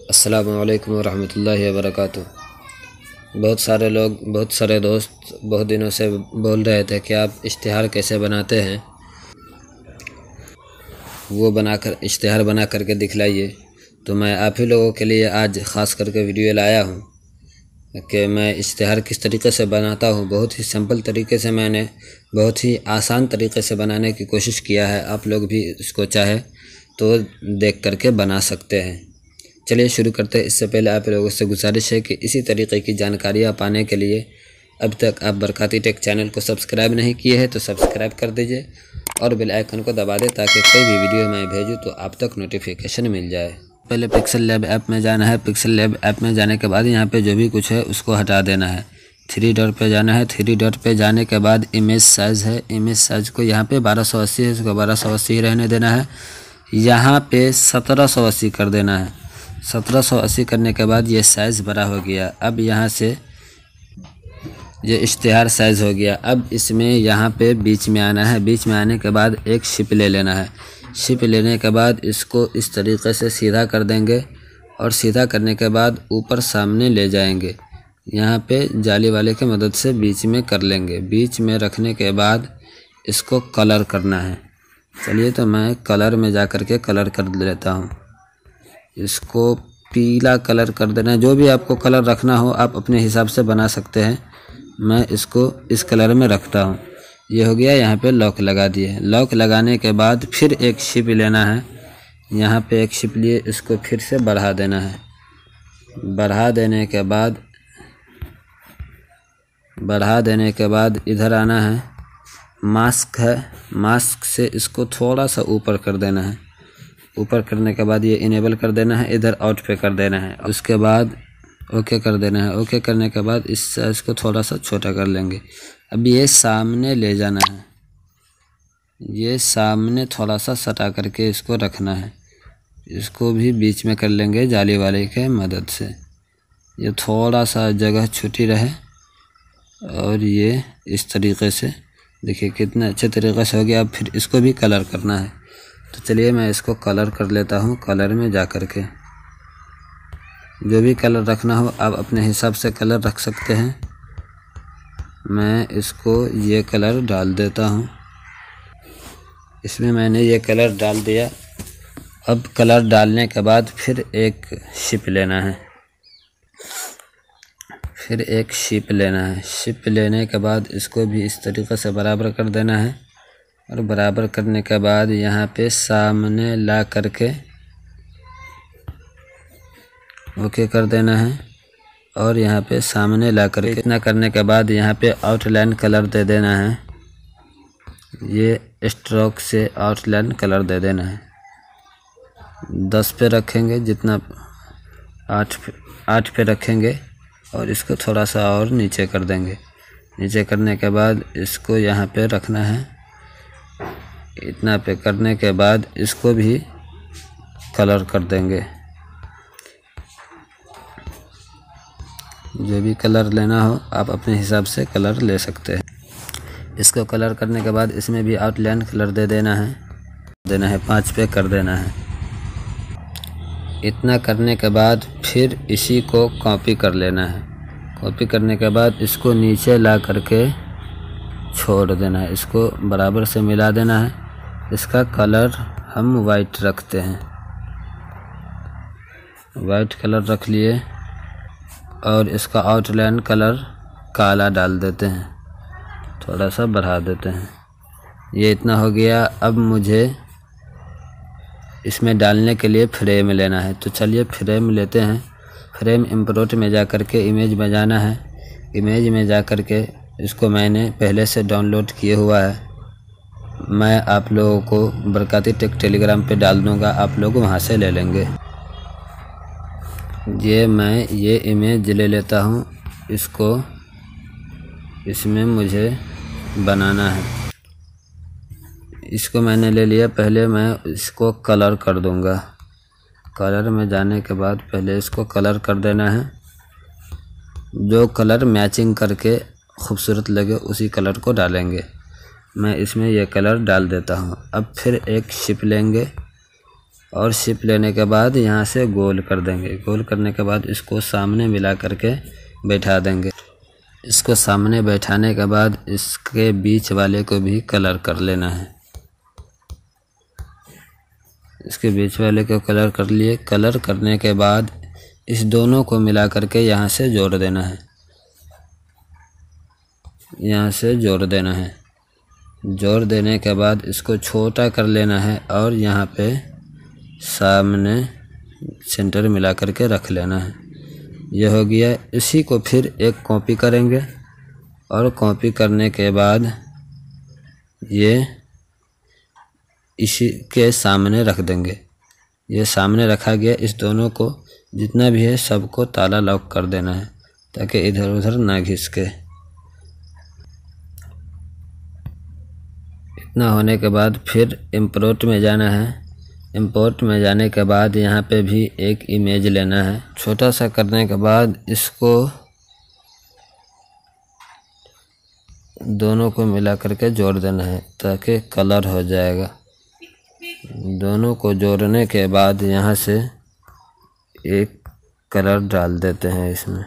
अस्सलामु अलैकुम वरहमतुल्लाहि वबरकातुहू। बहुत सारे दोस्त बहुत दिनों से बोल रहे थे कि आप इश्तिहार कैसे बनाते हैं, वो इश्तिहार बना करके दिखलाइए। तो मैं आप ही लोगों के लिए आज ख़ास करके वीडियो लाया हूँ कि मैं इश्तिहार किस तरीके से बनाता हूँ। बहुत ही सिंपल तरीके से मैंने बहुत ही आसान तरीके से बनाने की कोशिश किया है। आप लोग भी इसको चाहे तो देख करके बना सकते हैं। चलिए शुरू करते हैं। इससे पहले आप लोगों से गुजारिश है कि इसी तरीके की जानकारियाँ पाने के लिए अब तक आप बरकाती टेक चैनल को सब्सक्राइब नहीं किए हैं तो सब्सक्राइब कर दीजिए और बेल आइकन को दबा दें ताकि कोई भी वीडियो मैं भेजूँ तो आप तक नोटिफिकेशन मिल जाए। पहले पिक्सल लैब ऐप में जाना है। पिक्सल लैब ऐप में जाने के बाद यहाँ पे जो भी कुछ है उसको हटा देना है। 3 डॉट पे जाना है। 3 डॉट पे जाने के बाद इमेज साइज़ है, इमेज साइज़ को यहाँ पे 1280 है, इसको 1280 रहने देना है। यहाँ पे 1780 कर देना है। 1780 करने के बाद ये साइज़ बड़ा हो गया। अब यहाँ से ये इश्तिहार साइज़ हो गया। अब इसमें यहाँ पे बीच में आना है। बीच में आने के बाद एक शिप ले लेना है। शिप लेने के बाद इसको इस तरीके से सीधा कर देंगे और सीधा करने के बाद ऊपर सामने ले जाएंगे। यहाँ पे जाली वाले की मदद से बीच में कर लेंगे। बीच में रखने के बाद इसको कलर करना है। चलिए तो मैं कलर में जा कर के कलर कर लेता हूँ। इसको पीला कलर कर देना है। जो भी आपको कलर रखना हो आप अपने हिसाब से बना सकते हैं। मैं इसको इस कलर में रखता हूँ। ये हो गया। यहाँ पे लॉक लगा दिए। लॉक लगाने के बाद फिर एक शिप लेना है। यहाँ पे एक शिप लिए इसको फिर से बढ़ा देना है। बढ़ा देने के बाद इधर आना है। मास्क है, मास्क से इसको थोड़ा सा ऊपर कर देना है। ऊपर करने के बाद ये इनेबल कर देना है। इधर आउट पे कर देना है। उसके बाद ओके कर देना है। ओके करने के बाद इस साइज को थोड़ा सा छोटा कर लेंगे। अब ये सामने ले जाना है। ये सामने थोड़ा सा सटा करके इसको रखना है। इसको भी बीच में कर लेंगे जाली वाले के मदद से। ये थोड़ा सा जगह छुटी रहे और ये इस तरीके से देखिए कितने अच्छे तरीके से हो गया। अब फिर इसको भी कलर करना है। तो चलिए मैं इसको कलर कर लेता हूँ। कलर में जा कर के जो भी कलर रखना हो आप अपने हिसाब से कलर रख सकते हैं। मैं इसको ये कलर डाल देता हूँ। इसमें मैंने ये कलर डाल दिया। अब कलर डालने के बाद फिर एक शिप लेना है। फिर एक शिप लेना है। शिप लेने के बाद इसको भी इस तरीके से बराबर कर देना है और बराबर करने के बाद यहाँ पे सामने ला करके ओके कर देना है और यहाँ पे सामने ला करके इतना करने के बाद यहाँ पे आउटलाइन कलर दे देना है। ये स्ट्रोक से आउटलाइन कलर दे देना है। 10 पे रखेंगे, जितना 8 पे रखेंगे और इसको थोड़ा सा और नीचे कर देंगे। नीचे करने के बाद इसको यहाँ पे रखना है। इतना पे करने के बाद इसको भी कलर कर देंगे। जो भी कलर लेना हो आप अपने हिसाब से कलर ले सकते हैं। इसको कलर करने के बाद इसमें भी आउटलाइन कलर दे देना है। 5 पे कर देना है। इतना करने के बाद फिर इसी को कॉपी कर लेना है। कॉपी करने के बाद इसको नीचे ला करके छोड़ देना है। इसको बराबर से मिला देना है। इसका कलर हम वाइट रखते हैं। वाइट कलर रख लिए और इसका आउटलाइन कलर काला डाल देते हैं। थोड़ा सा बढ़ा देते हैं। ये इतना हो गया। अब मुझे इसमें डालने के लिए फ्रेम लेना है। तो चलिए फ्रेम लेते हैं। फ्रेम इंपोर्ट में जा कर के इमेज में जाना है। इमेज में जा कर के इसको मैंने पहले से डाउनलोड किए हुआ है। मैं आप लोगों को बरकाती टेक टेलीग्राम पे डाल दूँगा, आप लोग वहाँ से ले लेंगे। मैं ये इमेज ले लेता हूँ। इसको इसमें मुझे बनाना है। इसको मैंने ले लिया। पहले मैं इसको कलर कर दूँगा। कलर में जाने के बाद पहले इसको कलर कर देना है। जो कलर मैचिंग करके खूबसूरत लगे उसी कलर को डालेंगे। मैं इसमें ये कलर डाल देता हूँ। अब फिर एक शिप लेंगे। और शिप लेने के बाद यहाँ से गोल कर देंगे। गोल करने के बाद इसको सामने मिला करके बैठा देंगे। इसको सामने बैठाने के बाद इसके बीच वाले को भी कलर कर लेना है। इसके बीच वाले को कलर कर लिए। कलर करने के बाद इस दोनों को मिला करके यहाँ से जोड़ देना है। यहाँ से जोड़ देना है। जोड़ देने के बाद इसको छोटा कर लेना है और यहाँ पे सामने सेंटर मिला करके रख लेना है। यह हो गया। इसी को फिर एक कॉपी करेंगे और कॉपी करने के बाद ये इसी के सामने रख देंगे। ये सामने रखा गया। इस दोनों को जितना भी है सबको ताला लॉक कर देना है ताकि इधर उधर ना घिसके। इतना होने के बाद फिर इंपोर्ट में जाना है। इंपोर्ट में जाने के बाद यहाँ पे भी एक इमेज लेना है। छोटा सा करने के बाद इसको दोनों को मिला करके जोड़ देना है ताकि कलर हो जाएगा। दोनों को जोड़ने के बाद यहाँ से एक कलर डाल देते हैं इसमें।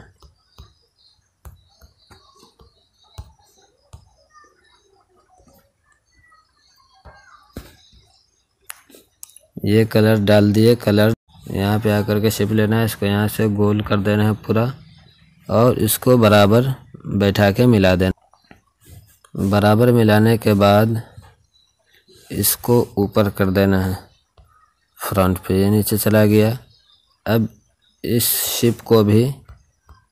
ये कलर डाल दिए। कलर यहाँ पे आकर के शिप लेना है। इसको यहाँ से गोल कर देना है पूरा और इसको बराबर बैठा के मिला देना। बराबर मिलाने के बाद इसको ऊपर कर देना है फ्रंट पे। ये नीचे चला गया। अब इस शिप को भी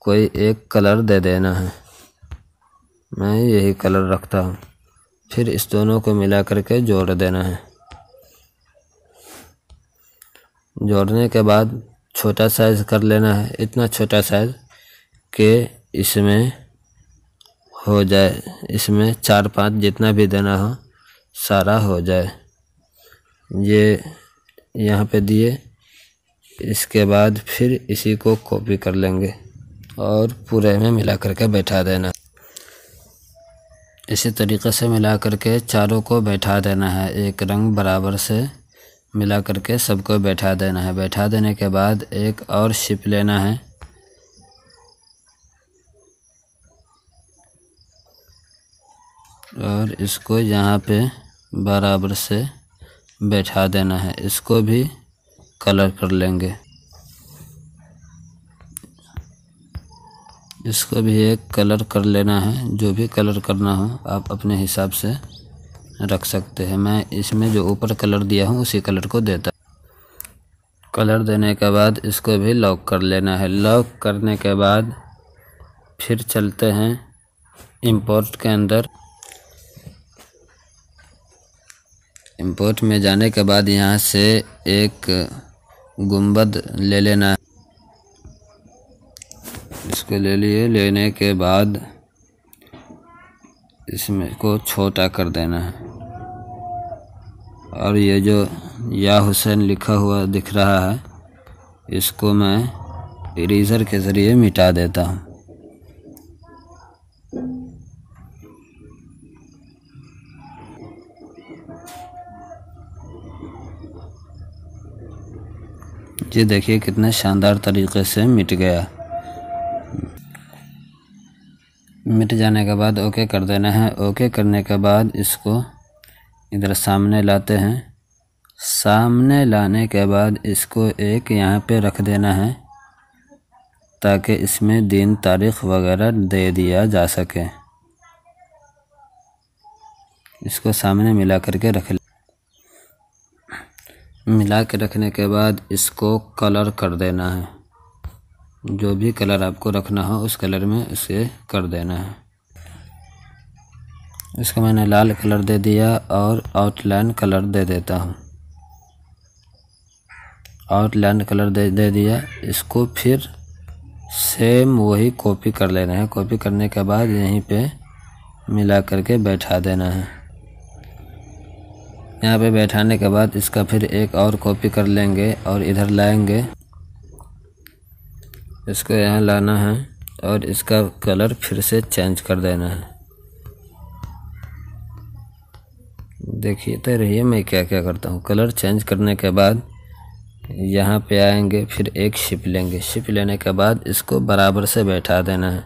कोई एक कलर दे देना है। मैं यही कलर रखता हूँ। फिर इस दोनों को मिला करके जोड़ देना है। जोड़ने के बाद छोटा साइज़ कर लेना है। इतना छोटा साइज़ कि इसमें हो जाए। इसमें 4-5 जितना भी देना हो सारा हो जाए। ये यहाँ पे दिए। इसके बाद फिर इसी को कॉपी कर लेंगे और पूरे में मिला करके बैठा देना। इसी तरीक़े से मिला करके चारों को बैठा देना है। एक रंग बराबर से मिला करके सबको बैठा देना है। बैठा देने के बाद एक और शिप लेना है। और इसको यहाँ पे बराबर से बैठा देना है। इसको भी कलर कर लेंगे। इसको भी एक कलर कर लेना है। जो भी कलर करना हो आप अपने हिसाब से रख सकते हैं। मैं इसमें जो ऊपर कलर दिया हूँ उसी कलर को देता। कलर देने के बाद इसको भी लॉक कर लेना है। लॉक करने के बाद फिर चलते हैं इंपोर्ट के अंदर। इंपोर्ट में जाने के बाद यहाँ से एक गुंबद ले लेना है। इसको ले लिए। लेने के बाद इसमें को छोटा कर देना है और ये जो या हुसैन लिखा हुआ दिख रहा है इसको मैं इरेज़र के ज़रिए मिटा देता हूँ। ये देखिए कितने शानदार तरीक़े से मिट गया। मिट जाने के बाद ओके कर देना है। ओके करने के बाद इसको इधर सामने लाते हैं। सामने लाने के बाद इसको एक यहाँ पे रख देना है ताकि इसमें दिन तारीख़ वगैरह दे दिया जा सके। इसको सामने मिला करके रख ले। मिला के रखने के बाद इसको कलर कर देना है। जो भी कलर आपको रखना हो उस कलर में इसे कर देना है। इसको मैंने लाल कलर दे दिया और आउटलाइन कलर दे देता हूँ। आउटलाइन कलर दे दिया। इसको फिर सेम वही कॉपी कर लेना है। कॉपी करने के बाद यहीं पे मिला करके बैठा देना है। यहाँ पे बैठाने के बाद इसका फिर एक और कॉपी कर लेंगे और इधर लाएंगे। इसको यहाँ लाना है और इसका कलर फिर से चेंज कर देना है। देखिए तो रहिए मैं क्या क्या करता हूँ। कलर चेंज करने के बाद यहाँ पे आएंगे, फिर एक शिप लेंगे। शिप लेने के बाद इसको बराबर से बैठा देना है।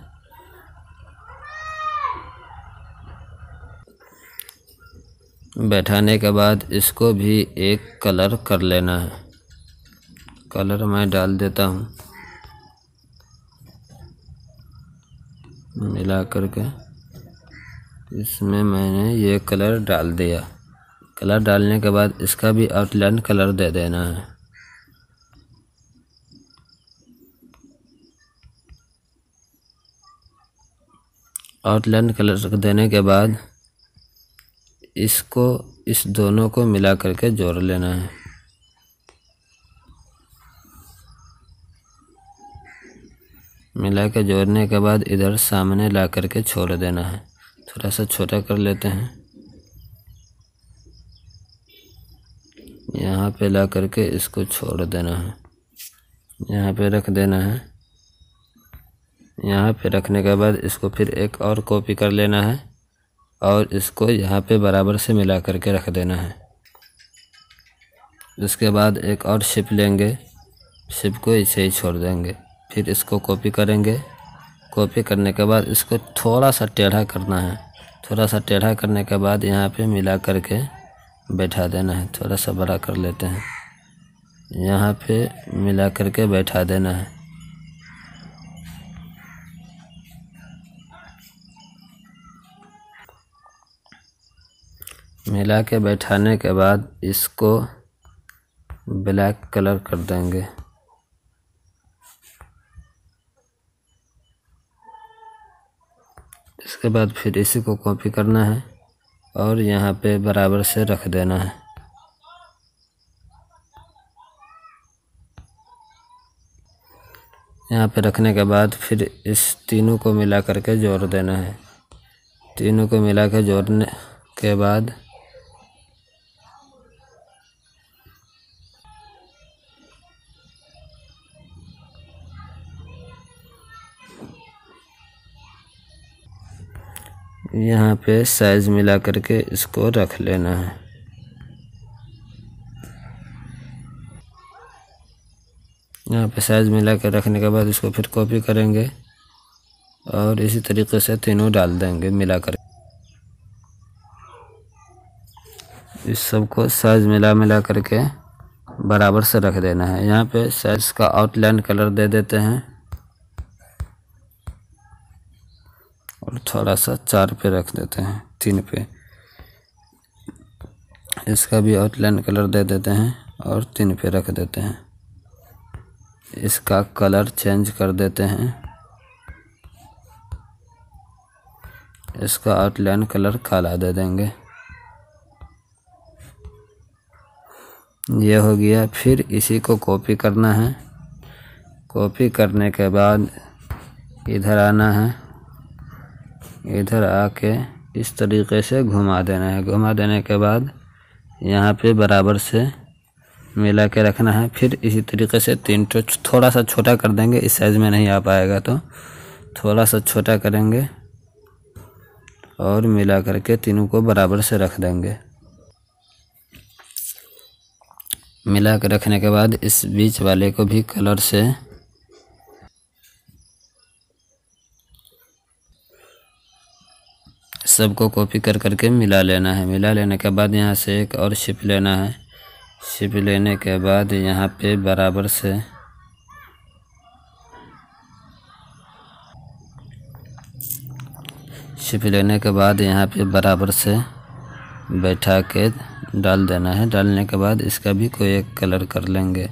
बैठाने के बाद इसको भी एक कलर कर लेना है। कलर मैं डाल देता हूँ, मिला करके इसमें मैंने ये कलर डाल दिया। कलर डालने के बाद इसका भी आउटलाइन कलर दे देना है। आउटलाइन कलर देने के बाद इसको इस दोनों को मिला करके जोड़ लेना है। मिला के जोड़ने के बाद इधर सामने ला करके छोड़ देना है। थोड़ा सा छोटा कर लेते हैं। यहाँ पे ला करके इसको छोड़ देना है। यहाँ पे रख देना है। यहाँ पे रखने के बाद इसको फिर एक और कॉपी कर लेना है और इसको यहाँ पे बराबर से मिला करके रख देना है। उसके बाद एक और शिप लेंगे, शिप को इसे ही छोड़ देंगे। फिर इसको कॉपी करेंगे। कॉपी करने के बाद इसको थोड़ा सा टेढ़ा करना है। थोड़ा सा टेढ़ा करने के बाद यहाँ पे मिला करके बैठा देना है। थोड़ा सा बड़ा कर लेते हैं। यहाँ पे मिला करके बैठा देना है। मिला के बैठाने के बाद इसको ब्लैक कलर कर देंगे। इसके बाद फिर इसी को कॉपी करना है और यहाँ पे बराबर से रख देना है। यहाँ पे रखने के बाद फिर इस तीनों को मिला करके जोड़ देना है। तीनों को मिला के जोड़ने के बाद यहाँ पे साइज मिला करके इसको रख लेना है। यहाँ पे साइज मिला कर रखने के बाद इसको फिर कॉपी करेंगे और इसी तरीके से तीनों डाल देंगे मिला कर। इस सब को साइज मिला करके बराबर से रख देना है। यहाँ पे साइज का आउटलाइन कलर दे देते हैं और थोड़ा सा 4 पे रख देते हैं, 3 पे। इसका भी आउटलाइन कलर दे देते हैं और 3 पे रख देते हैं। इसका कलर चेंज कर देते हैं। इसका आउटलाइन कलर काला दे देंगे। ये हो गया। फिर इसी को कॉपी करना है। कॉपी करने के बाद इधर आना है। इधर आके इस तरीके से घुमा देना है। घुमा देने के बाद यहाँ पे बराबर से मिला के रखना है। फिर इसी तरीके से 3 तो थोड़ा सा छोटा कर देंगे, इस साइज़ में नहीं आ पाएगा तो थोड़ा सा छोटा करेंगे और मिला करके तीनों को बराबर से रख देंगे। मिला कर रखने के बाद इस बीच वाले को भी कलर से सबको कॉपी कर करके मिला लेना है। मिला लेने के बाद यहाँ से एक और शिप लेना है। शिप लेने के बाद यहाँ पे बराबर से शिप लेने के बाद यहाँ पे बराबर से बैठा के डाल देना है। डालने के बाद इसका भी कोई एक कलर कर लेंगे।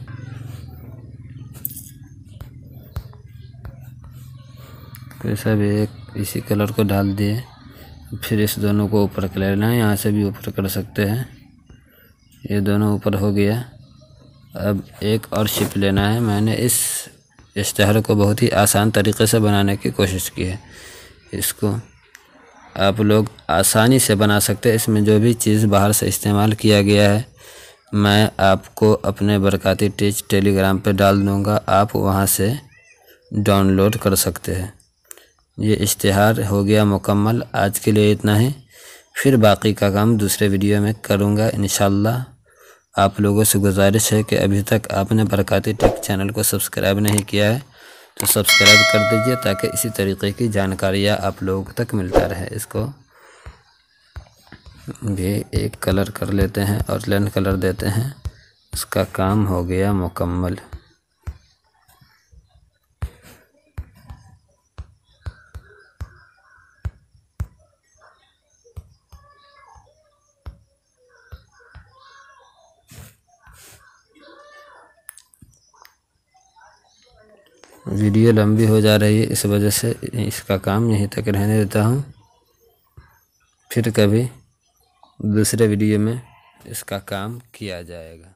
कैसा भी एक इसी कलर को डाल दिए। फिर इस दोनों को ऊपर कर लेना है। यहाँ से भी ऊपर कर सकते हैं। ये दोनों ऊपर हो गया। अब एक और शिप लेना है। मैंने इस इश्तेहार को बहुत ही आसान तरीके से बनाने की कोशिश की है। इसको आप लोग आसानी से बना सकते हैं। इसमें जो भी चीज़ बाहर से इस्तेमाल किया गया है मैं आपको अपने बरकाती टीच टेलीग्राम पे डाल दूँगा। आप वहाँ से डाउनलोड कर सकते हैं। ये इश्तेहार हो गया मुकम्मल। आज के लिए इतना ही। फिर बाकी का काम दूसरे वीडियो में करूँगा इंशाअल्लाह। आप लोगों से गुजारिश है कि अभी तक आपने बरकाती टेक चैनल को सब्सक्राइब नहीं किया है तो सब्सक्राइब कर दीजिए, ताकि इसी तरीके की जानकारियाँ आप लोगों तक मिलता रहे। इसको भी एक कलर कर लेते हैं और लेन कलर देते हैं। इसका काम हो गया मुकम्मल। वीडियो लंबी हो जा रही है, इस वजह से इसका काम यहीं तक रहने देता हूँ। फिर कभी दूसरे वीडियो में इसका काम किया जाएगा।